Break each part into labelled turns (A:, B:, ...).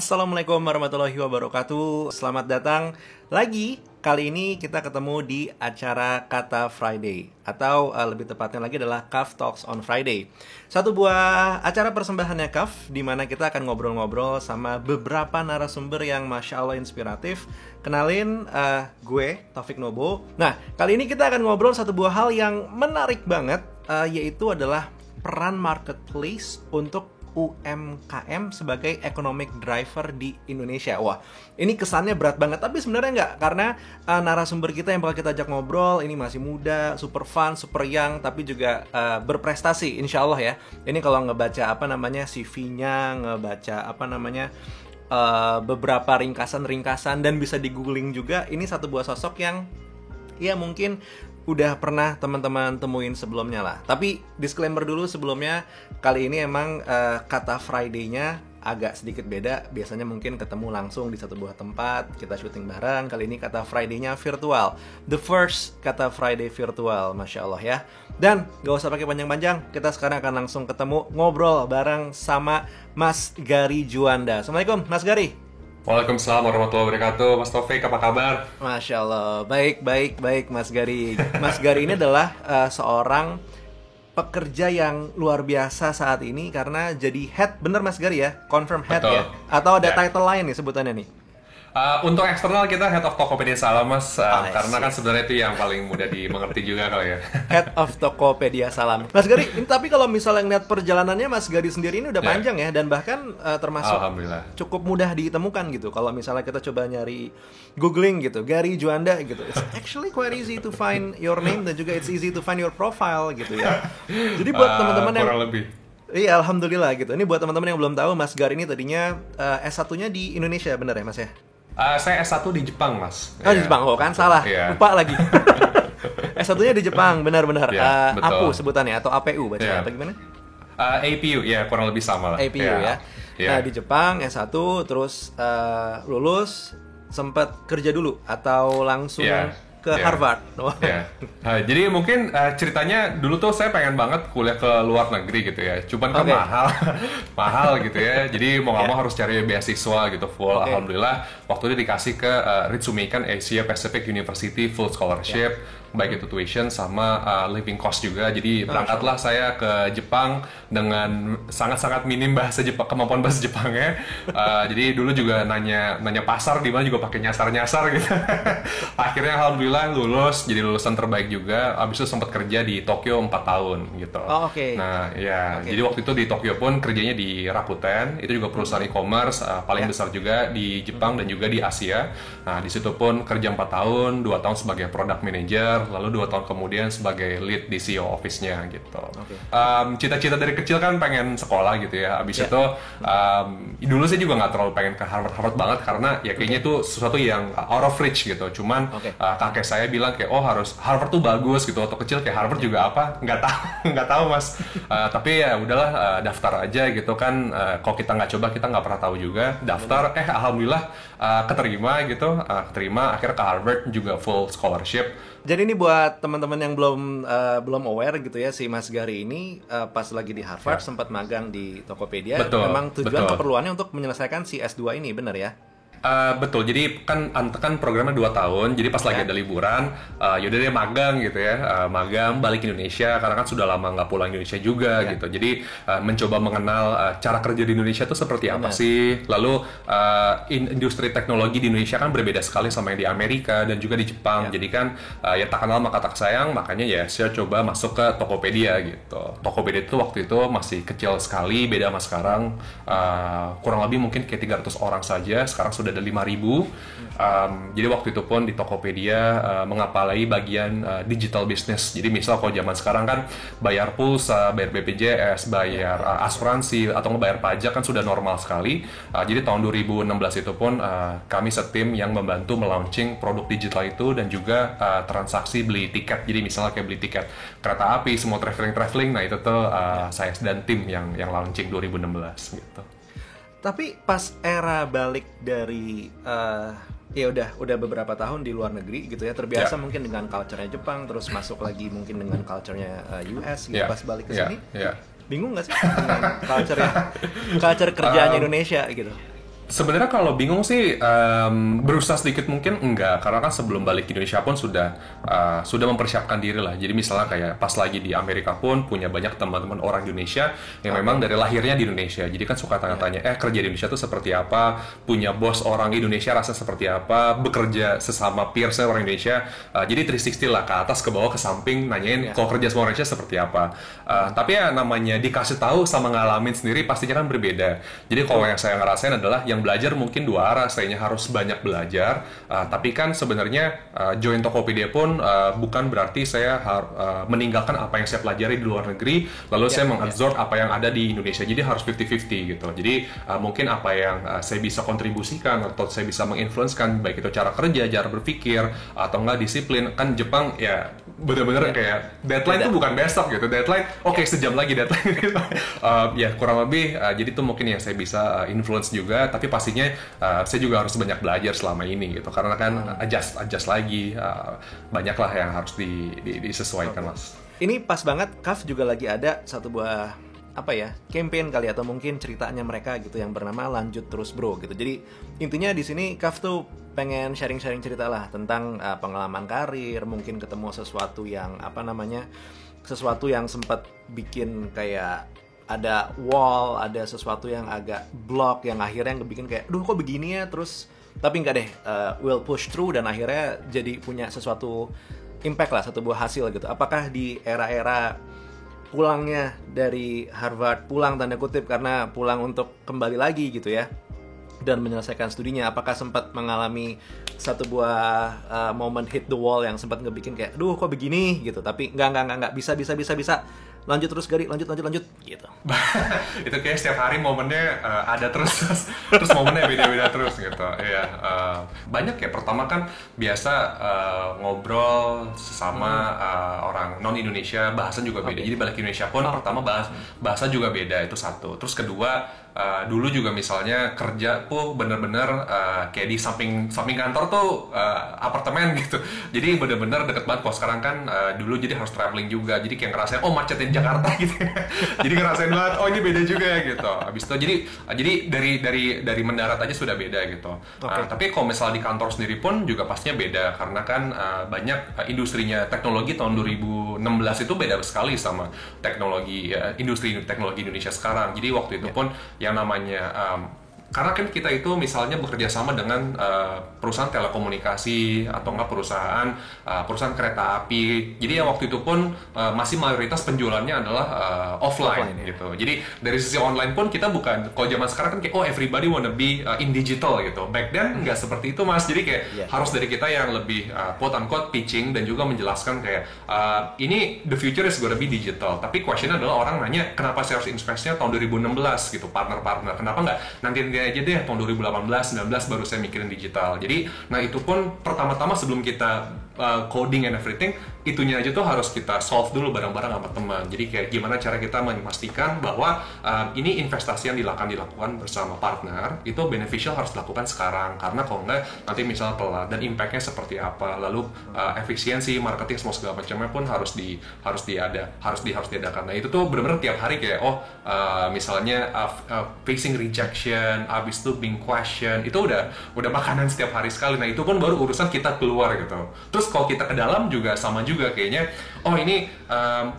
A: Assalamualaikum warahmatullahi wabarakatuh. Selamat datang lagi. Kali ini kita ketemu di acara Kata Friday, atau lebih tepatnya lagi adalah CAF Talks on Friday. Satu buah acara persembahannya CAF, di mana kita akan ngobrol-ngobrol sama beberapa narasumber yang Masya Allah inspiratif. Kenalin, gue Taufik Nobo. Nah, kali ini kita akan ngobrol satu buah hal yang menarik banget, yaitu adalah peran marketplace untuk UMKM sebagai economic driver di Indonesia. Wah, ini kesannya berat banget, tapi sebenarnya enggak, karena narasumber kita yang bakal kita ajak ngobrol ini masih muda, super fun, super young, tapi juga berprestasi, insya Allah ya. Ini kalau ngebaca CV-nya, ngebaca beberapa ringkasan-ringkasan dan bisa di-googling juga, ini satu buah sosok yang ya mungkin udah pernah teman-teman temuin sebelumnya lah. Tapi disclaimer dulu sebelumnya, kali ini emang Kata Friday-nya agak sedikit beda. Biasanya mungkin ketemu langsung di satu buah tempat, kita syuting bareng. Kali ini Kata Friday-nya virtual. The first Kata Friday virtual, Masya Allah ya. Dan gak usah pakai panjang-panjang, kita sekarang akan langsung ketemu ngobrol bareng sama Mas Gary Juanda. Assalamualaikum Mas Gary.
B: Waalaikumsalam warahmatullahi wabarakatuh. Mas Taufik, apa kabar?
A: Masya Allah, baik Mas Gary. Mas Gary ini adalah seorang pekerja yang luar biasa saat ini karena jadi head, bener Mas Gary ya? Confirm head. Betul. Ya? Atau ada title lain nih sebutannya nih?
B: Untuk eksternal kita Head of Tokopedia Salam, Mas, karena kan sebenarnya itu yang paling mudah dimengerti juga kali ya. Head
A: of Tokopedia Salam. Mas Gary, tapi kalau misalnya ngeliat perjalanannya Mas Gary sendiri ini udah panjang ya, dan bahkan termasuk cukup mudah ditemukan gitu. Kalau misalnya kita coba nyari googling gitu, Gary Juanda gitu, it's actually quite easy to find your name, dan juga it's easy to find your profile gitu ya. Jadi buat teman-teman yang Iya, alhamdulillah gitu. Ini buat teman-teman yang belum tahu, Mas Gary ini tadinya S1-nya di Indonesia, bener ya Mas ya?
B: Saya S1 di Jepang, Mas.
A: Di Jepang, kan salah. Lupa lagi. S1-nya di Jepang, benar-benar. APU sebutannya, atau APU bacanya, apa gimana?
B: APU, ya kurang lebih sama lah.
A: APU ya. Nah, di Jepang S1, terus lulus, sempat kerja dulu, atau langsung ke Harvard.
B: Jadi mungkin ceritanya dulu tuh saya pengen banget kuliah ke luar negeri gitu ya. Cuman kan mahal gitu ya. Jadi mau nggak mau harus cari beasiswa gitu full. Alhamdulillah waktu itu dikasih ke Ritsumeikan Asia Pacific University full scholarship. Baik itu tuition sama living cost juga. Jadi berangkatlah saya ke Jepang dengan sangat-sangat minim kemampuan bahasa Jepangnya. Jadi dulu juga nanya pasar di mana juga pakai nyasar-nyasar gitu. Akhirnya alhamdulillah lulus, jadi lulusan terbaik juga. Abis itu sempat kerja di Tokyo 4 tahun gitu. Nah, jadi waktu itu di Tokyo pun kerjanya di Rakuten. Itu juga perusahaan e-commerce paling besar juga di Jepang dan juga di Asia. Nah, di situ pun kerja 4 tahun, 2 tahun sebagai product manager, lalu 2 tahun kemudian sebagai lead di CEO office-nya gitu. Cita-cita dari kecil kan pengen sekolah gitu ya. Abis itu dulu saya juga nggak terlalu pengen ke Harvard banget karena ya kayaknya itu sesuatu yang out of reach gitu. Cuman kakek saya bilang kayak harus Harvard tuh bagus gitu. Waktu kecil kayak Harvard juga apa nggak tahu Mas. Tapi ya udahlah, daftar aja gitu kan. Kalau kita nggak coba kita nggak pernah tahu juga. Daftar alhamdulillah keterima gitu. Akhirnya ke Harvard juga full scholarship.
A: Jadi ini buat teman-teman yang belum aware gitu ya, si Mas Gary ini pas lagi di Harvard sempat magang di Tokopedia. Memang tujuan keperluannya untuk menyelesaikan si S2 ini, benar ya?
B: Betul, jadi kan programnya 2 tahun, jadi pas lagi ada liburan, yaudah dia magang gitu ya, magang balik ke Indonesia, karena kan sudah lama nggak pulang Indonesia juga gitu, jadi mencoba mengenal cara kerja di Indonesia itu seperti apa sih, lalu industri teknologi di Indonesia kan berbeda sekali sama yang di Amerika dan juga di Jepang, jadi kan ya tak kenal maka tak sayang, makanya ya saya coba masuk ke Tokopedia gitu. Tokopedia itu waktu itu masih kecil sekali, beda sama sekarang, kurang lebih mungkin kayak 300 orang saja, sekarang sudah ada 5.000. Jadi waktu itu pun di Tokopedia mengapalai bagian digital business. Jadi misal kalau zaman sekarang kan bayar pulsa, bayar BPJS, bayar asuransi atau ngebayar pajak kan sudah normal sekali. Jadi tahun 2016 itu pun kami setim yang membantu melaunching produk digital itu dan juga transaksi beli tiket. Jadi misalnya kayak beli tiket kereta api, semua traveling, nah itu tuh saya dan tim yang launching 2016 gitu.
A: Tapi pas era balik dari ya udah beberapa tahun di luar negeri gitu ya, terbiasa mungkin dengan culture-nya Jepang, terus masuk lagi mungkin dengan culture-nya US gitu, pas balik ke sini bingung nggak sih dengan culture kerjaannya Indonesia gitu?
B: Sebenarnya kalau bingung sih berusaha sedikit mungkin enggak, karena kan sebelum balik ke Indonesia pun sudah mempersiapkan diri lah. Jadi misalnya kayak pas lagi di Amerika pun punya banyak teman-teman orang Indonesia yang memang dari lahirnya di Indonesia. Jadi kan suka tanya-tanya, kerja di Indonesia tuh seperti apa, punya bos orang Indonesia rasa seperti apa, bekerja sesama peersnya orang Indonesia. Jadi 360 lah, ke atas, ke bawah, ke samping, nanyain kalau kerja sama orang Indonesia seperti apa. Tapi ya namanya dikasih tahu sama ngalamin sendiri pastinya kan berbeda. Jadi kalau yang saya ngerasain adalah yang belajar mungkin dua arah, sayanya harus banyak belajar, tapi kan sebenarnya join Tokopedia pun bukan berarti saya meninggalkan apa yang saya pelajari di luar negeri, lalu saya mengabsorb apa yang ada di Indonesia, jadi harus 50-50 gitu. Jadi mungkin apa yang saya bisa kontribusikan atau saya bisa menginfluenskan, baik itu cara kerja, cara berpikir, atau enggak disiplin, kan Jepang ya bener-bener kayak deadline tuh bukan besok gitu, deadline sejam lagi deadline gitu. Ya kurang lebih, jadi itu mungkin yang saya bisa influence juga, tapi pastinya saya juga harus banyak belajar selama ini gitu, karena kan adjust lagi, banyaklah yang harus disesuaikan mas.
A: Ini pas banget, Kaf juga lagi ada satu buah campaign kali, atau mungkin ceritanya mereka gitu yang bernama Lanjut Terus Bro gitu. Jadi intinya di sini Kaf tuh pengen sharing-sharing cerita lah tentang pengalaman karir, mungkin ketemu sesuatu yang sesuatu yang sempat bikin kayak ada wall, ada sesuatu yang agak block, yang akhirnya ngebikin kayak, duh kok begini ya, terus tapi enggak deh, will push through dan akhirnya jadi punya sesuatu impact lah, satu buah hasil gitu. Apakah di era-era pulangnya dari Harvard, pulang tanda kutip karena pulang untuk kembali lagi gitu ya, dan menyelesaikan studinya, apakah sempat mengalami satu buah moment hit the wall yang sempat ngebikin kayak, duh kok begini gitu, tapi enggak, bisa, lanjut terus Gary, lanjut gitu.
B: Itu kayak setiap hari momennya ada terus momennya beda-beda terus gitu. Iya, banyak ya. Pertama kan biasa ngobrol sesama orang non Indonesia, bahasa juga beda. Jadi balik Indonesia pun pertama bahasa juga beda, itu satu. Terus kedua, dulu juga misalnya kerja tuh bener-bener kayak di samping kantor tuh apartemen gitu. Jadi bener-bener deket banget. Kalau sekarang kan dulu jadi harus traveling juga. Jadi kayak ngerasain macetnya Jakarta gitu. Jadi ngerasain banget, ini beda juga gitu. Habis itu jadi dari mendarat aja sudah beda gitu. Tapi kalau misalnya di kantor sendiri pun juga pastinya beda, karena kan banyak industrinya teknologi tahun 2016 itu beda sekali sama teknologi industri teknologi Indonesia sekarang. Jadi waktu itu pun yang namanya karena kan kita itu misalnya bekerja sama dengan perusahaan telekomunikasi atau enggak perusahaan kereta api. Jadi ya waktu itu pun masih mayoritas penjualannya adalah offline gitu. Jadi dari sisi online pun kita bukan, kalau zaman sekarang kan kayak everybody wanna be in digital gitu. Back then nggak seperti itu mas. Jadi kayak harus dari kita yang lebih quote unquote pitching dan juga menjelaskan kayak ini the future is gonna be digital. Tapi questionnya adalah orang nanya kenapa saya harus investnya tahun 2016 gitu, partner. Kenapa nggak nanti aja deh tahun 2018-19 baru saya mikirin digital. Jadi nah itu pun pertama-tama sebelum kita coding and everything, itunya aja tuh harus kita solve dulu bareng-bareng sama teman. Jadi kayak gimana cara kita memastikan bahwa ini investasi yang dilakukan bersama partner itu beneficial harus dilakukan sekarang, karena kalau enggak nanti misalnya telat, dan impactnya seperti apa, lalu efisiensi marketing semua segala macamnya pun harus diadakan. Nah itu tuh benar-benar tiap hari kayak misalnya facing rejection, abis itu being question, itu udah makanan setiap hari sekali. Nah itu pun baru urusan kita keluar gitu. Terus kalau kita ke dalam juga sama juga kayaknya, ini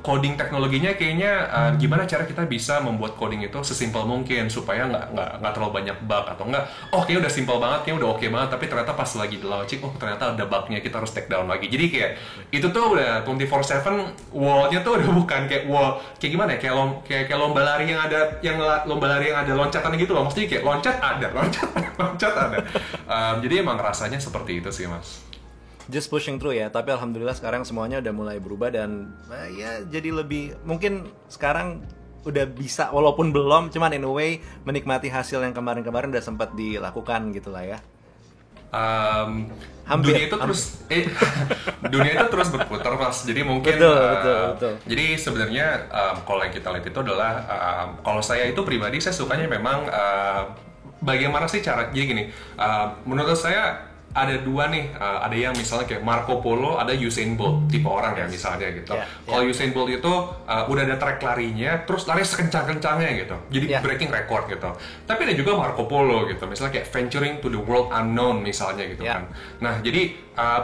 B: coding teknologinya kayaknya gimana cara kita bisa membuat coding itu sesimpel mungkin supaya nggak terlalu banyak bug, atau enggak kayaknya udah simple banget, kayaknya udah oke banget, tapi ternyata pas lagi di launching ternyata ada bugnya, kita harus take down lagi. Jadi kayak itu tuh udah 24/7 wall-nya tuh udah bukan kayak wall kayak gimana ya, kayak lomba lari yang ada loncatan gitu loh. Maksudnya kayak loncat ada. Jadi emang rasanya seperti itu sih mas.
A: Just pushing through ya, tapi alhamdulillah sekarang semuanya udah mulai berubah dan ya jadi lebih, mungkin sekarang udah bisa walaupun belum, cuman in a way menikmati hasil yang kemarin-kemarin udah sempat dilakukan gitu lah ya.
B: Dunia itu terus berputar mas, jadi mungkin
A: betul.
B: Jadi sebenarnya kalau yang kita lihat itu adalah kalau saya itu pribadi saya sukanya memang bagaimana sih cara, jadi gini, menurut saya ada dua nih, ada yang misalnya kayak Marco Polo, ada Usain Bolt tipe orang ya misalnya gitu. Kalau Usain Bolt itu udah ada track larinya, terus lari sekencang-kencangnya gitu, jadi breaking record gitu. Tapi ada juga Marco Polo gitu, misalnya kayak venturing to the world unknown misalnya gitu kan. Nah jadi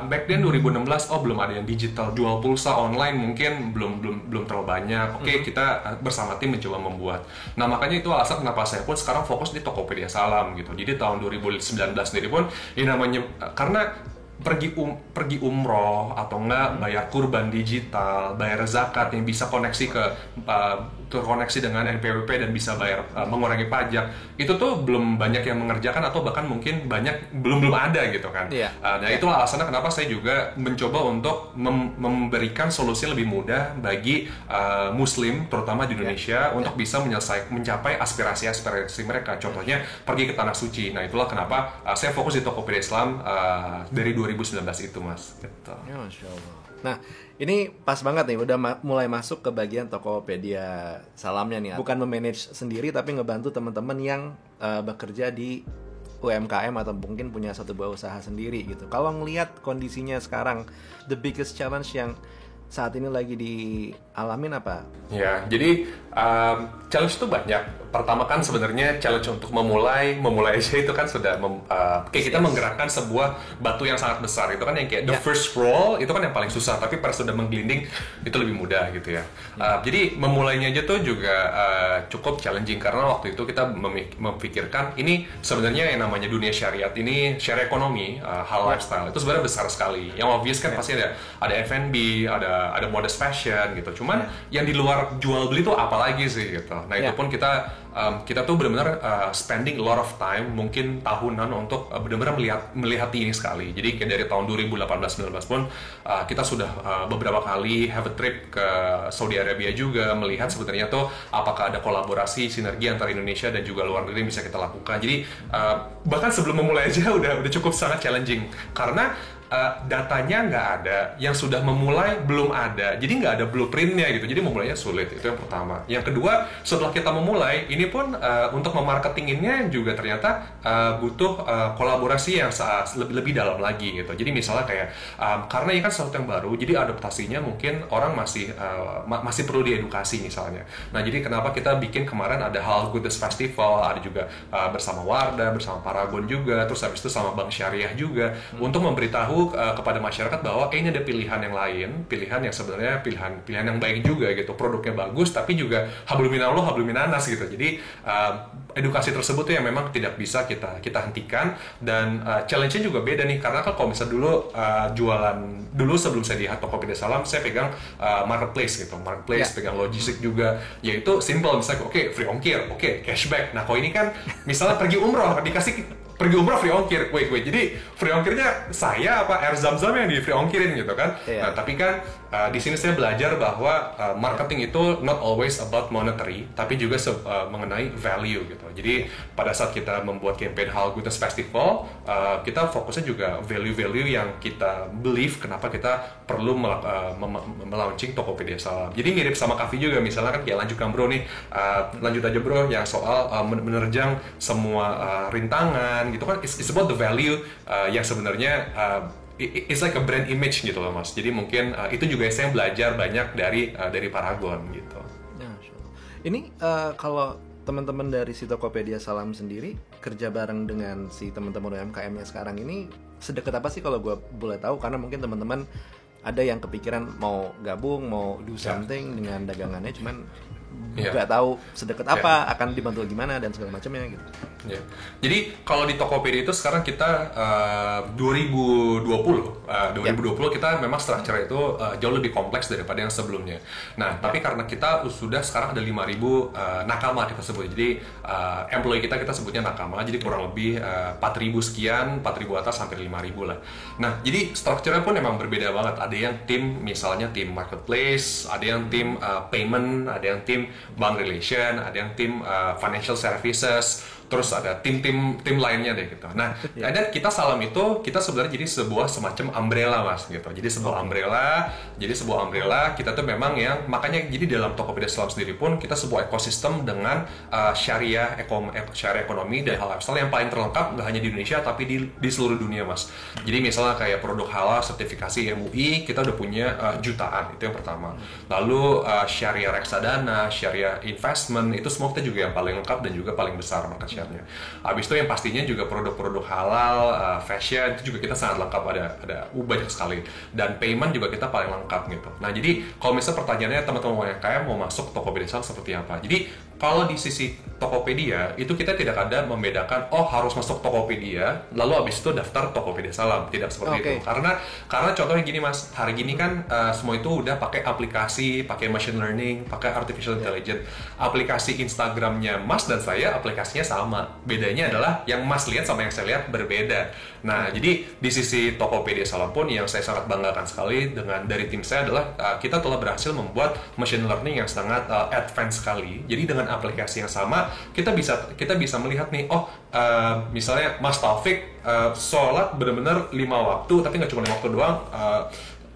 B: back then 2016, belum ada yang digital, jual pulsa online mungkin belum terlalu banyak. Oke, kita bersama tim mencoba membuat. Nah makanya itu alasan kenapa saya pun sekarang fokus di Tokopedia Salam gitu. Jadi tahun 2019 sendiri pun ini namanya karena pergi umroh atau enggak bayar kurban digital, bayar zakat yang bisa koneksi ke terkoneksi dengan NPWP dan bisa bayar mengurangi pajak, itu tuh belum banyak yang mengerjakan atau bahkan mungkin belum ada gitu kan. Nah itulah alasannya kenapa saya juga mencoba untuk memberikan solusi lebih mudah bagi Muslim terutama di Indonesia untuk bisa mencapai aspirasi mereka. Contohnya pergi ke tanah suci. Nah itulah kenapa saya fokus di Tokopedia Islam dari 2019 itu mas. Gitu.
A: Ya, Masya Allah. Nah ini pas banget nih udah mulai masuk ke bagian Tokopedia Salamnya nih. Bukan memanage sendiri tapi ngebantu teman-teman yang bekerja di UMKM atau mungkin punya satu buah usaha sendiri gitu. Kalau ngelihat kondisinya sekarang, the biggest challenge yang saat ini lagi dialamin apa?
B: Ya, jadi challenge itu banyak. Pertama kan sebenarnya challenge untuk memulai aja itu kan sudah kayak kita menggerakkan sebuah batu yang sangat besar. Itu kan yang kayak the first roll itu kan yang paling susah, tapi pas sudah menggelinding itu lebih mudah gitu ya. Jadi memulainya aja tuh juga cukup challenging karena waktu itu kita memikirkan ini sebenarnya yang namanya dunia syariat ini, syariat ekonomi, halal lifestyle itu sebenarnya besar sekali. Yang obvious kan pasti ada F&B, ada modest fashion gitu. Cuman yang di luar jual beli itu apa lagi sih gitu. Nah itu pun kita tuh benar-benar spending a lot of time, mungkin tahunan untuk benar-benar melihat ini sekali. Jadi kayak dari tahun 2018-19 pun kita sudah beberapa kali have a trip ke Saudi Arabia juga, melihat sebenarnya tuh apakah ada kolaborasi sinergi antara Indonesia dan juga luar negeri yang bisa kita lakukan. Jadi bahkan sebelum memulai aja udah cukup sangat challenging karena datanya nggak ada, yang sudah memulai belum ada, jadi nggak ada blueprintnya gitu, jadi memulainya sulit. Itu yang pertama. Yang kedua, setelah kita memulai, ini pun untuk memarketinginnya juga ternyata butuh kolaborasi yang lebih dalam lagi gitu. Jadi misalnya kayak karena ini kan sesuatu yang baru, jadi adaptasinya mungkin orang masih perlu diedukasi misalnya. Nah jadi kenapa kita bikin kemarin ada Halal Goodness Festival, ada juga bersama Wardah, bersama Paragon juga, terus habis itu sama Bank Syariah juga untuk memberitahu kepada masyarakat bahwa ini ada pilihan yang lain, pilihan yang sebenarnya pilihan yang baik juga gitu, produknya bagus tapi juga hablum minallah hablum minanas gitu. Jadi edukasi tersebut tuh yang memang tidak bisa kita hentikan. Dan challenge-nya juga beda nih karena kan kalau misalnya dulu sebelum saya di Tokopedia Salam saya pegang marketplace gitu, pegang logistik juga, yaitu simple misalnya free ongkir, cashback. Nah kalau ini kan misalnya pergi umroh pergi umroh free ongkir, jadi free ongkirnya saya apa air zam-zam yang di free ongkirin gitu kan. Nah tapi kan di sini saya belajar bahwa marketing itu not always about monetary, tapi juga mengenai value gitu. Jadi pada saat kita membuat campaign Halal Goodness Festival, kita fokusnya juga value-value yang kita believe kenapa kita perlu melaunching Tokopedia Salam. Jadi mirip sama Kavi juga, misalnya kan kayak lanjutkan bro nih, lanjut aja bro yang soal menerjang semua rintangan gitu kan. It's about the value yang sebenarnya it's like a brand image gitu loh mas. Jadi mungkin itu juga saya belajar banyak dari Paragon gitu.
A: Ya, ini kalau teman-teman dari si Tokopedia Salam sendiri kerja bareng dengan si teman-teman UMKM-nya sekarang ini sedekat apa sih kalau gue boleh tahu? Karena mungkin teman-teman ada yang kepikiran mau gabung, mau do something dengan dagangannya, cuman nggak tahu sedekat apa, akan dibantu gimana dan segala macamnya gitu.
B: Jadi kalau di Tokopedia itu sekarang kita 2020 kita memang structure itu jauh lebih kompleks daripada yang sebelumnya. Nah tapi karena kita sudah sekarang ada 5.000 nakama kita sebut, jadi employee kita sebutnya nakama, jadi kurang lebih 4.000 sekian, 4.000 atas sampai 5.000 lah. Nah jadi structure-nya pun memang berbeda banget. Ada yang tim misalnya tim marketplace, ada yang tim payment, ada yang tim bank relation, ada yang tim financial services, terus ada tim lainnya deh gitu. Nah, dan kita Salam itu kita sebenarnya jadi sebuah semacam umbrella Mas gitu. Jadi sebuah umbrella kita tuh memang yang makanya jadi dalam Tokopedia Salam sendiri pun kita sebuah ekosistem dengan syariah ekonomi dan halal lifestyle yang paling terlengkap nggak hanya di Indonesia tapi di seluruh dunia Mas. Jadi misalnya kayak produk halal sertifikasi MUI kita udah punya jutaan, itu yang pertama. Lalu syariah reksadana, syariah investment, itu semua kita juga yang paling lengkap dan juga paling besar market share-nya. Habis itu yang pastinya juga produk-produk halal, fashion, itu juga kita sangat lengkap, ada banyak sekali. Dan payment juga kita paling lengkap gitu. Nah jadi kalau misalnya pertanyaannya teman-teman UMKM mau masuk Tokopedia Salam seperti apa? Jadi kalau di sisi Tokopedia itu kita tidak ada membedakan harus masuk Tokopedia lalu habis itu daftar Tokopedia Salam, tidak seperti itu. Karena contohnya gini Mas, hari gini kan semua itu udah pakai aplikasi, pakai machine learning, pakai artificial intelligence. Aplikasi Instagramnya Mas dan saya aplikasinya sama, bedanya adalah yang Mas lihat sama yang saya lihat berbeda. Nah jadi di sisi Tokopedia Salam pun yang saya sangat banggakan sekali dari tim saya adalah kita telah berhasil membuat machine learning yang sangat advance sekali. Jadi dengan aplikasi yang sama kita bisa melihat nih misalnya Mas Taufik sholat benar-benar 5 waktu tapi nggak cuma 5 waktu doang,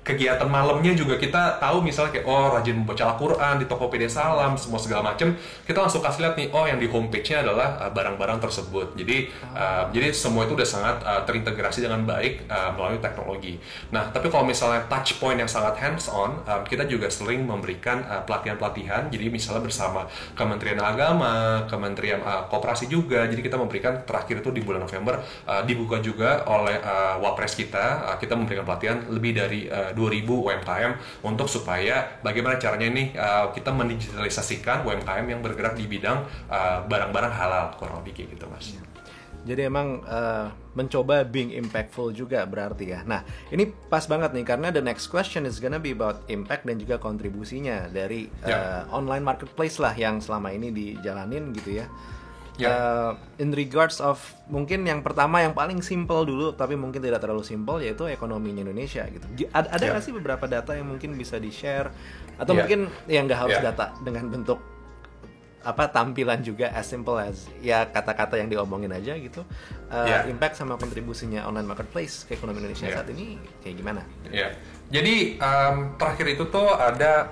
B: kegiatan malamnya juga kita tahu misalnya kayak rajin membaca Al-Quran di Tokopedia Salam semua segala macam, kita langsung kasih lihat nih yang di homepage-nya adalah barang-barang tersebut. Jadi semua itu udah sangat terintegrasi dengan baik melalui teknologi. Nah tapi kalau misalnya touch point yang sangat hands on, kita juga sering memberikan pelatihan-pelatihan. Jadi misalnya bersama Kementerian Agama, Kementerian Koperasi juga. Jadi kita memberikan terakhir itu di bulan November dibuka juga oleh Wapres kita memberikan pelatihan lebih dari 2.000 UMKM untuk supaya bagaimana caranya ini kita mendigitalisasikan UMKM yang bergerak di bidang barang-barang halal, kurang lebih gitu Mas.
A: Jadi emang mencoba being impactful juga berarti ya. Nah ini pas banget nih karena the next question is gonna be about impact dan juga kontribusinya dari online marketplace lah yang selama ini dijalanin gitu ya. In regards of mungkin yang pertama yang paling simple dulu tapi mungkin tidak terlalu simple yaitu ekonominya Indonesia gitu. Ada nggak sih beberapa data yang mungkin bisa di share atau mungkin yang nggak harus data dengan bentuk tampilan juga as simple as ya kata-kata yang diomongin aja gitu. Impact sama kontribusinya online marketplace ke ekonomi Indonesia saat ini kayak gimana?
B: Jadi terakhir itu tuh ada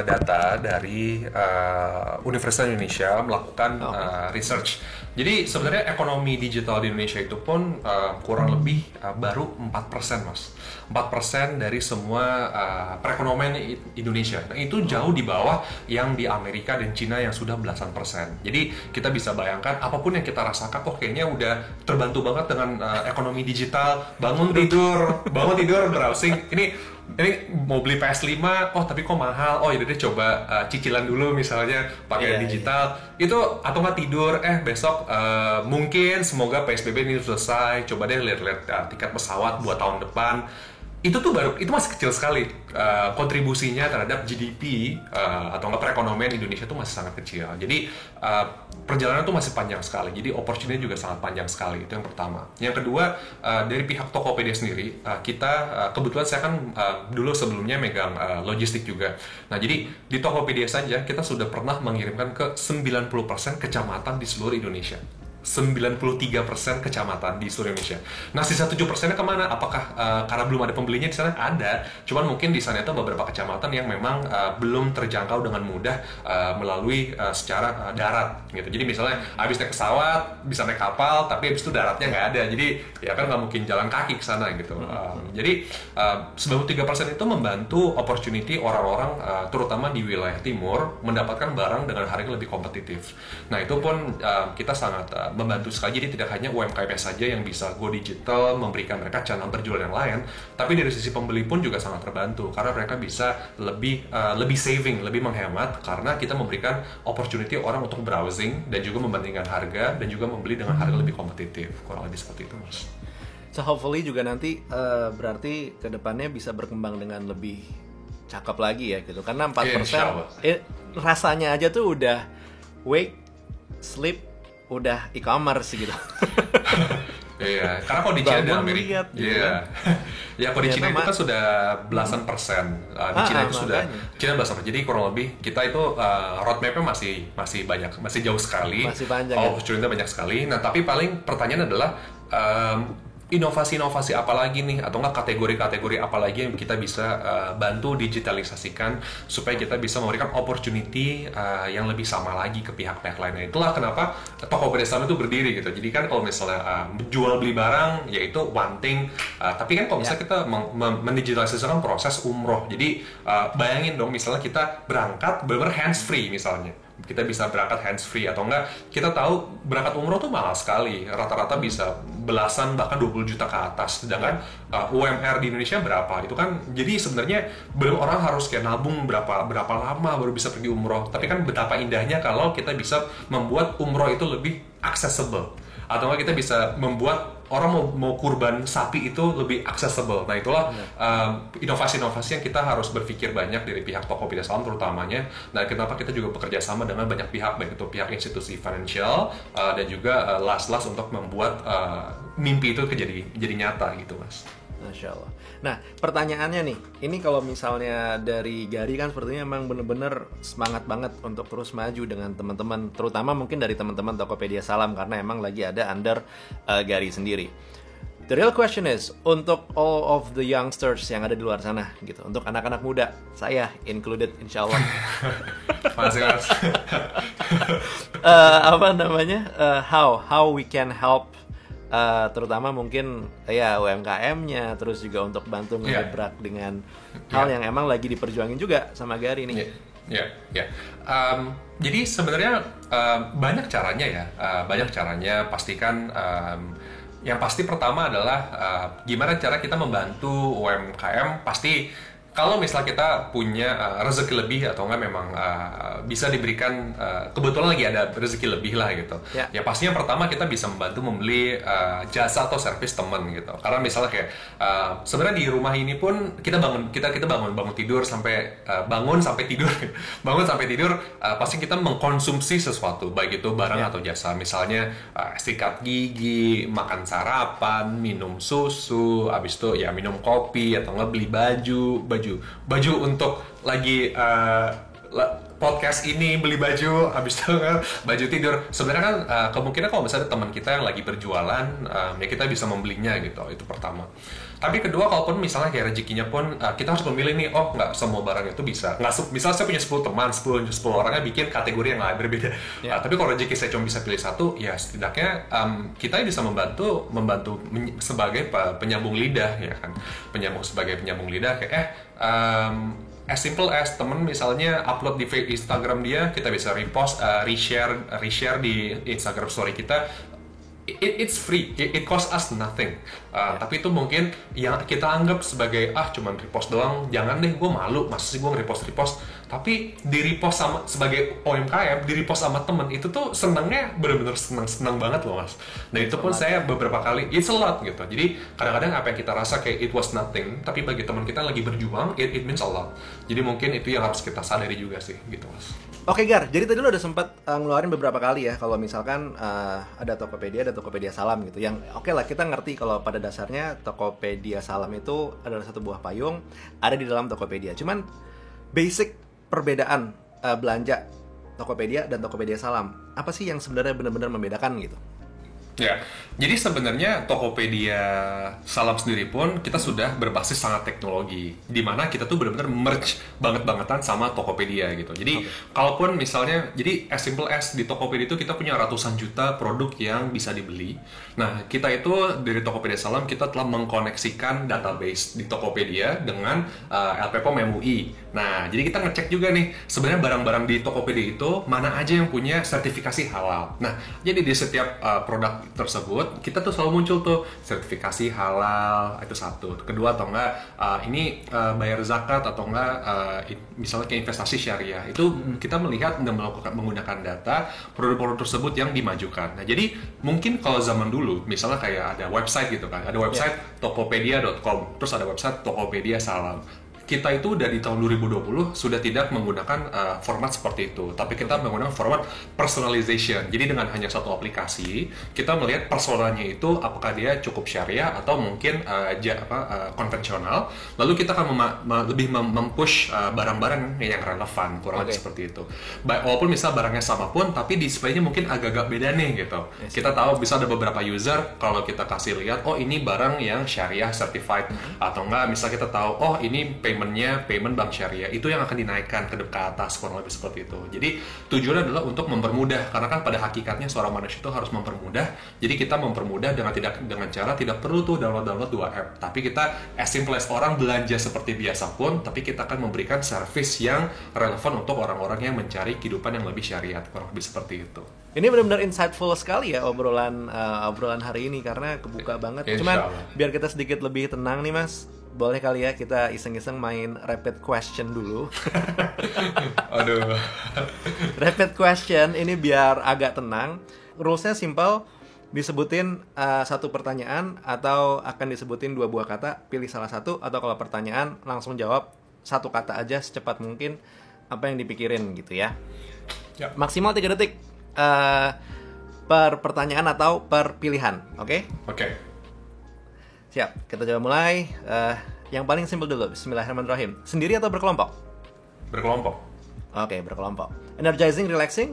B: data dari Universitas Indonesia melakukan research. Jadi sebenarnya ekonomi digital di Indonesia itu pun kurang lebih baru 4% Mas. 4% dari semua perekonomian Indonesia. Nah, itu jauh di bawah yang di Amerika dan Cina yang sudah belasan persen. Jadi kita bisa bayangkan apapun yang kita rasakan kayaknya udah terbantu banget dengan ekonomi digital. Bangun tidur browsing. Ini mau beli PS5, tapi kok mahal. Yaudah deh coba cicilan dulu misalnya pakai digital. Itu atau nggak tidur, besok mungkin semoga PSBB ini selesai. Coba deh lihat tiket pesawat buat tahun depan. Itu masih kecil sekali kontribusinya terhadap GDP atau nggak perekonomian Indonesia itu masih sangat kecil. Jadi perjalanan itu masih panjang sekali. Jadi opportunity juga sangat panjang sekali. Itu yang pertama. Yang kedua dari pihak Tokopedia sendiri kita kebetulan saya kan dulu sebelumnya megang logistik juga. Nah jadi di Tokopedia saja kita sudah pernah mengirimkan ke 90% kecamatan di seluruh Indonesia. 93% kecamatan di seluruh Indonesia. Nah, sisa 7%-nya kemana? Apakah karena belum ada pembelinya di sana? Ada. Cuman mungkin di sana itu beberapa kecamatan yang memang belum terjangkau dengan mudah melalui secara darat gitu. Jadi misalnya habis naik pesawat, bisa naik kapal, tapi habis itu daratnya nggak ada. Jadi ya kan nggak mungkin jalan kaki ke sana gitu. Jadi 93% itu membantu opportunity orang-orang terutama di wilayah timur mendapatkan barang dengan harga lebih kompetitif. Nah, itu pun kita sangat membantu sekali. Jadi tidak hanya UMKM saja yang bisa go digital, memberikan mereka channel berjualan yang lain, tapi dari sisi pembeli pun juga sangat terbantu karena mereka bisa lebih saving, lebih menghemat karena kita memberikan opportunity orang untuk browsing dan juga membandingkan harga dan juga membeli dengan harga lebih kompetitif. Kurang lebih seperti itu, Mas.
A: So hopefully juga nanti berarti kedepannya bisa berkembang dengan lebih cakep lagi ya gitu. Karena 4% rasanya aja tuh udah wake, sleep, udah e-commerce gitu.
B: Iya, karena kalau di China dan Amerika,
A: lihat, gitu
B: iya, ya kalau di China itu kan sudah belasan
A: Hmm.
B: persen. Di China itu sudah,
A: makanya.
B: China belasan persen. Jadi kurang lebih kita itu roadmap-nya masih banyak, masih jauh sekali.
A: Masih panjang, ya?
B: Opportunity banyak sekali. Nah, tapi paling pertanyaan adalah inovasi-inovasi apa lagi nih, atau enggak kategori-kategori apa lagi yang kita bisa bantu digitalisasikan supaya kita bisa memberikan opportunity yang lebih sama lagi ke pihak-pihak lainnya. Itulah kenapa Tokopedia Salam itu berdiri gitu. Jadi kan kalau misalnya jual beli barang yaitu one thing, tapi kan kalau misalnya kita mendigitalisasikan proses umroh. Jadi bayangin dong misalnya kita berangkat bener hands free misalnya. Kita bisa berangkat hands free, atau enggak kita tahu berangkat umroh tuh mahal sekali, rata-rata bisa belasan bahkan 20 juta ke atas, sedangkan UMR di Indonesia berapa, itu kan jadi sebenarnya belum orang harus kayak nabung berapa lama baru bisa pergi umroh. Tapi kan betapa indahnya kalau kita bisa membuat umroh itu lebih accessible, atau enggak kita bisa membuat orang mau kurban sapi itu lebih accessible. Nah itulah inovasi-inovasi yang kita harus berpikir banyak dari pihak Tokopedia Salam terutamanya. Nah kenapa kita juga bekerja sama dengan banyak pihak, baik itu pihak institusi financial dan juga last untuk membuat mimpi itu jadi nyata gitu, Mas.
A: Masya Allah. Nah, pertanyaannya nih, ini kalau misalnya dari Gary kan sepertinya emang bener-bener semangat banget untuk terus maju dengan teman-teman, terutama mungkin dari teman-teman Tokopedia Salam, karena emang lagi ada under Gary sendiri. The real question is, untuk all of the youngsters yang ada di luar sana, gitu, untuk anak-anak muda, saya included insya Allah.
B: Makasih, Mas.
A: Apa namanya? How we can help, terutama mungkin ya UMKM-nya, terus juga untuk bantu ngegebrak dengan hal yang emang lagi diperjuangin juga sama Gary nih.
B: Jadi sebenarnya banyak caranya ya, banyak caranya. Pastikan yang pasti pertama adalah gimana cara kita membantu UMKM. Pasti kalau misalnya kita punya rezeki lebih, atau enggak memang bisa diberikan, kebetulan lagi ada rezeki lebih lah gitu. Ya pastinya pertama kita bisa membantu membeli jasa atau servis teman gitu. Karena misalnya kayak sebenarnya di rumah ini pun kita bangun tidur sampai bangun sampai tidur pasti kita mengkonsumsi sesuatu, baik itu barang atau jasa. Misalnya sikat gigi, makan sarapan, minum susu, habis itu ya minum kopi, atau enggak beli baju untuk lagi podcast ini, beli baju, habis itu baju tidur. Sebenarnya kan kemungkinan kalau misalnya teman kita yang lagi berjualan, ya kita bisa membelinya gitu. Itu pertama. Tapi kedua, kalaupun misalnya kayak rezekinya pun kita harus memilih nih, nggak semua barang itu bisa. Misalnya saya punya 10 teman, 10 orangnya bikin kategori yang lain berbeda. Tapi kalau rezeki saya cuma bisa pilih satu, ya setidaknya kita bisa membantu sebagai penyambung lidah, ya kan. Sebagai penyambung lidah kayak as simple as temen misalnya upload di Instagram dia, kita bisa repost, reshare di Instagram story kita. It's free, it costs us nothing. Tapi itu mungkin yang kita anggap sebagai cuman repost doang. Jangan deh, gue malu, masa sih gue nge-repost. Tapi di repost sama sebagai OMKM, di repost sama temen, itu tuh senengnya bener-bener seneng banget loh, Mas. Dan itu pun saya beberapa kali, it's a lot gitu. Jadi kadang-kadang apa yang kita rasa kayak it was nothing, tapi bagi teman kita lagi berjuang, it means a lot. Jadi mungkin itu yang harus kita sadari juga sih, gitu, Mas.
A: Oke Gar, jadi tadi lo udah sempat ngeluarin beberapa kali ya kalau misalkan ada Tokopedia, ada Tokopedia Salam gitu. Yang oke lah, kita ngerti kalau pada dasarnya Tokopedia Salam itu adalah satu buah payung ada di dalam Tokopedia. Cuman basic perbedaan belanja Tokopedia dan Tokopedia Salam, apa sih yang sebenarnya benar-benar membedakan gitu?
B: Ya, jadi sebenarnya Tokopedia Salam sendiri pun kita sudah berbasis sangat teknologi, di mana kita tuh benar-benar merge banget-bangetan sama Tokopedia gitu. Jadi kalaupun misalnya, jadi as simple as di Tokopedia itu kita punya ratusan juta produk yang bisa dibeli. Nah, kita itu dari Tokopedia Salam kita telah mengkoneksikan database di Tokopedia dengan LPPOM MUI. Nah, jadi kita ngecek juga nih sebenarnya barang-barang di Tokopedia itu mana aja yang punya sertifikasi halal. Nah, jadi di setiap produk tersebut kita tuh selalu muncul tuh sertifikasi halal, itu satu. Kedua, atau enggak ini bayar zakat, atau enggak misalnya kayak investasi syariah, itu kita melihat dan menggunakan data produk-produk tersebut yang dimajukan. Nah, jadi mungkin kalau zaman dulu misalnya kayak ada website gitu kan, ada website tokopedia.com, terus ada website Tokopedia Salam. kita itu dari tahun 2020 sudah tidak menggunakan format seperti itu, tapi kita menggunakan format personalization. Jadi dengan hanya satu aplikasi, kita melihat personanya itu apakah dia cukup syariah atau mungkin konvensional. Lalu kita akan lebih mempush barang-barang yang relevan, kurang lebih seperti itu. Walaupun misal barangnya sama pun, tapi displaynya mungkin agak-agak beda nih gitu. Kita tahu bisa ada beberapa user kalau kita kasih lihat, oh ini barang yang syariah certified, atau enggak misal kita tahu, oh ini payment bank syariah, itu yang akan dinaikkan ke atas, kurang lebih seperti itu. Jadi tujuannya adalah untuk mempermudah, karena kan pada hakikatnya seorang manusia itu harus mempermudah. Jadi kita mempermudah dengan cara tidak perlu tuh download 2 app, tapi kita as simple as orang belanja seperti biasa pun, tapi kita akan memberikan service yang relevan untuk orang-orang yang mencari kehidupan yang lebih syariat, kurang lebih seperti itu.
A: Ini benar-benar insightful sekali ya obrolan hari ini, karena kebuka banget. Cuman biar kita sedikit lebih tenang nih Mas, boleh kali ya kita iseng-iseng main rapid question dulu.
B: Aduh.
A: Rapid question ini biar agak tenang. Rules-nya simple, disebutin satu pertanyaan atau akan disebutin 2 buah kata, pilih salah satu, atau kalau pertanyaan langsung jawab satu kata aja secepat mungkin apa yang dipikirin gitu ya.
B: Yep.
A: Maksimal 3 detik per pertanyaan atau per pilihan, oke?
B: Oke.
A: Siap, kita coba mulai. Yang paling simpel dulu, bismillahirrahmanirrahim. Sendiri atau berkelompok?
B: Berkelompok.
A: Oke, berkelompok. Energizing, relaxing?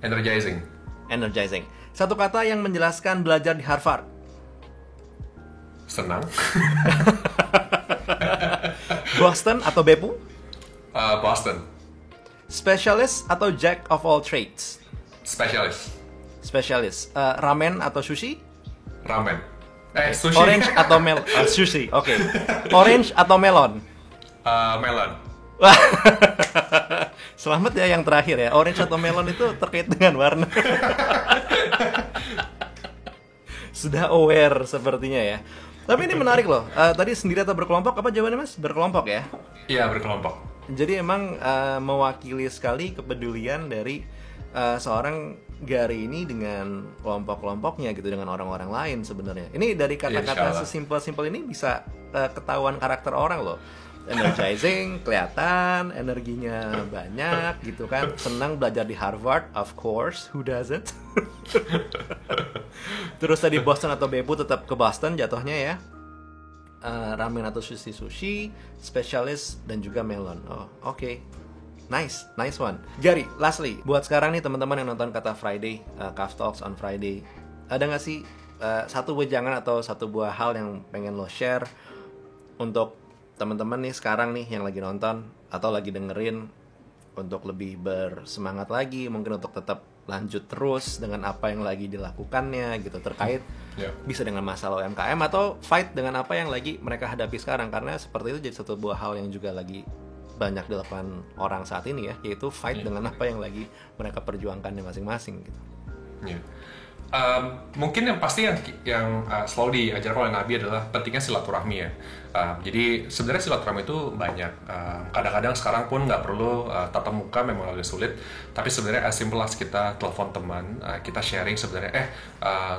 B: Energizing.
A: Energizing. Satu kata yang menjelaskan belajar di Harvard.
B: Senang.
A: Boston atau Beppu?
B: Boston.
A: Specialist atau jack of all trades?
B: Specialist.
A: Specialist. Ramen atau sushi?
B: Ramen. Sushi.
A: Orange atau sushi, oke. Orange atau melon?
B: Melon.
A: Selamat ya yang terakhir ya. Orange atau melon itu terkait dengan warna. Sudah aware sepertinya ya. Tapi ini menarik loh. Tadi sendiri atau berkelompok, apa jawabannya Mas? Berkelompok ya?
B: Iya, berkelompok.
A: Jadi emang mewakili sekali kepedulian dari seorang Gary ini dengan kelompok-kelompoknya gitu, dengan orang-orang lain sebenarnya. Ini dari kata-kata sesimpel-simpel ini bisa ketahuan karakter orang loh. Energizing, kelihatan, energinya banyak gitu kan. Senang belajar di Harvard, of course, who doesn't? Terus tadi Boston atau Beppu, tetap ke Boston jatuhnya ya. Ramen atau sushi, spesialis dan juga melon. Oh, oke. Nice one. Gary, lastly, buat sekarang nih teman-teman yang nonton Kata Friday, Kaf Talks on Friday, ada nggak sih satu wejangan atau satu buah hal yang pengen lo share untuk teman-teman nih sekarang nih yang lagi nonton atau lagi dengerin, untuk lebih bersemangat lagi, mungkin untuk tetap lanjut terus dengan apa yang lagi dilakukannya gitu, terkait bisa dengan masalah UMKM atau fight dengan apa yang lagi mereka hadapi sekarang, karena seperti itu jadi satu buah hal yang juga lagi banyak dilakukan orang saat ini ya, yaitu fight dengan apa yang lagi mereka perjuangkannya masing-masing gitu.
B: Mungkin yang pasti yang selalu diajarkan oleh Nabi adalah pentingnya silaturahmi ya. Jadi sebenarnya silaturahmi itu banyak. Kadang-kadang sekarang pun nggak perlu tatap muka, memang agak sulit. Tapi sebenarnya as simple as kita telepon teman, kita sharing sebenarnya,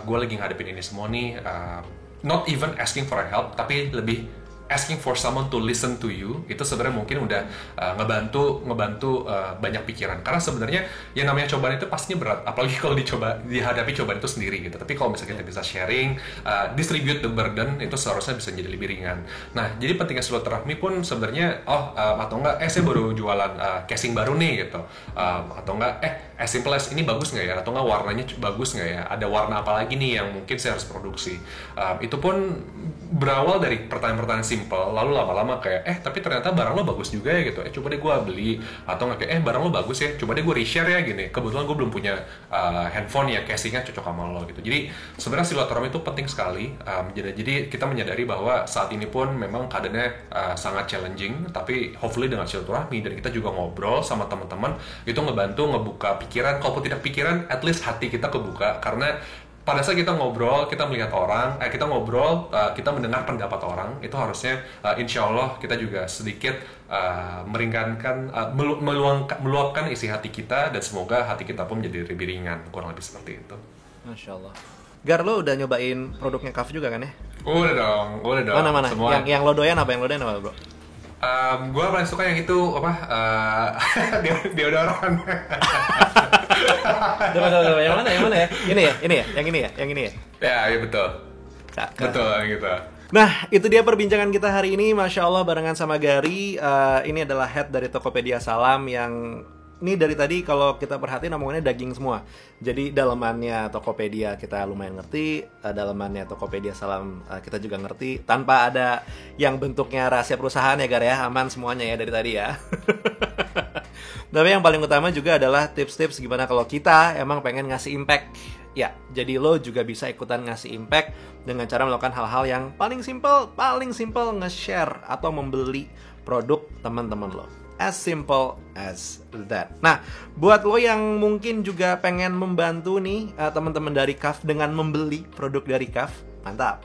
B: gue lagi ngadepin ini semua nih. Not even asking for help, tapi lebih asking for someone to listen to you, itu sebenarnya mungkin udah ngebantu banyak pikiran. Karena sebenarnya yang namanya cobaan itu pastinya berat, apalagi kalau dihadapi cobaan itu sendiri gitu. Tapi kalau misalnya kita bisa sharing, distribute the burden, itu seharusnya bisa jadi lebih ringan. Nah, jadi pentingnya silaturahmi pun sebenarnya, atau enggak, saya baru jualan casing baru nih gitu, atau enggak, as simple as ini bagus nggak ya, atau enggak warnanya bagus nggak ya, ada warna apa lagi nih yang mungkin saya harus produksi. Itu pun berawal dari pertanyaan-pertanyaan simple, lalu lama-lama kayak tapi ternyata barang lo bagus juga ya gitu, coba deh gue beli, atau nggak kayak barang lo bagus ya, coba deh gue reshare ya gini, kebetulan gue belum punya handphone ya, casingnya cocok sama lo gitu. Jadi sebenarnya silaturahmi itu penting sekali. Jadi kita menyadari bahwa saat ini pun memang keadaannya sangat challenging, tapi hopefully dengan silaturahmi dan kita juga ngobrol sama teman-teman, itu ngebantu ngebuka pikiran. Kalaupun tidak pikiran, at least hati kita kebuka, karena pada saat kita ngobrol, kita melihat orang, kita mendengar pendapat orang, itu harusnya insya Allah kita juga sedikit meringankan, meluapkan isi hati kita, dan semoga hati kita pun menjadi lebih ringan, kurang lebih seperti itu.
A: Masya Allah. Gar, lo udah nyobain produknya Kaf juga kan ya?
B: Udah dong.
A: Mana?
B: Semua.
A: Yang lo doyan apa bro?
B: Gue paling suka yang itu apa? Deodoran.
A: Coba, yang mana ya? Ini ya, yang ini ya.
B: Ya, iya betul. Betul yang gitu.
A: Nah, itu dia perbincangan kita hari ini. Masya Allah barengan sama Gary. Ini adalah head dari Tokopedia Salam yang ini dari tadi kalau kita perhatiin omongannya daging semua. Jadi dalamannya Tokopedia kita lumayan ngerti, dalamannya Tokopedia Salam kita juga ngerti. Tanpa ada yang bentuknya rahasia perusahaan ya Gar ya, aman semuanya ya dari tadi ya. Tapi yang paling utama juga adalah tips-tips gimana kalau kita emang pengen ngasih impact. Ya, jadi lo juga bisa ikutan ngasih impact dengan cara melakukan hal-hal yang paling simple nge-share atau membeli produk teman-teman lo. As simple as that. Nah, buat lo yang mungkin juga pengen membantu nih teman-teman dari CAF dengan membeli produk dari CAF, mantap.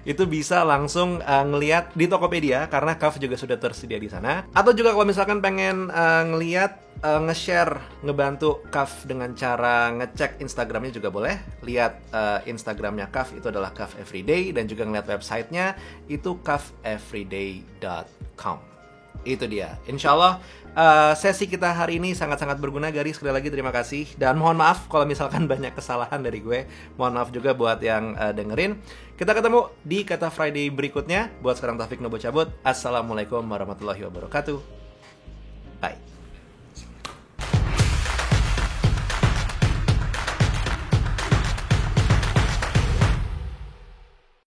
A: Itu bisa langsung ngelihat di Tokopedia karena CAF juga sudah tersedia di sana. Atau juga kalau misalkan pengen ngelihat nge-share, ngebantu CAF dengan cara ngecek Instagramnya juga boleh. Lihat Instagramnya CAF itu adalah CAF Everyday dan juga ngeliat websitenya itu cafeveryday.com. Itu dia. Insya Allah sesi kita hari ini sangat-sangat berguna. Gary, sekali lagi terima kasih. Dan mohon maaf kalau misalkan banyak kesalahan dari gue. Mohon maaf juga buat yang dengerin. Kita ketemu di Kata Friday berikutnya. Buat sekarang Taufik Nobo cabut. Assalamualaikum warahmatullahi wabarakatuh.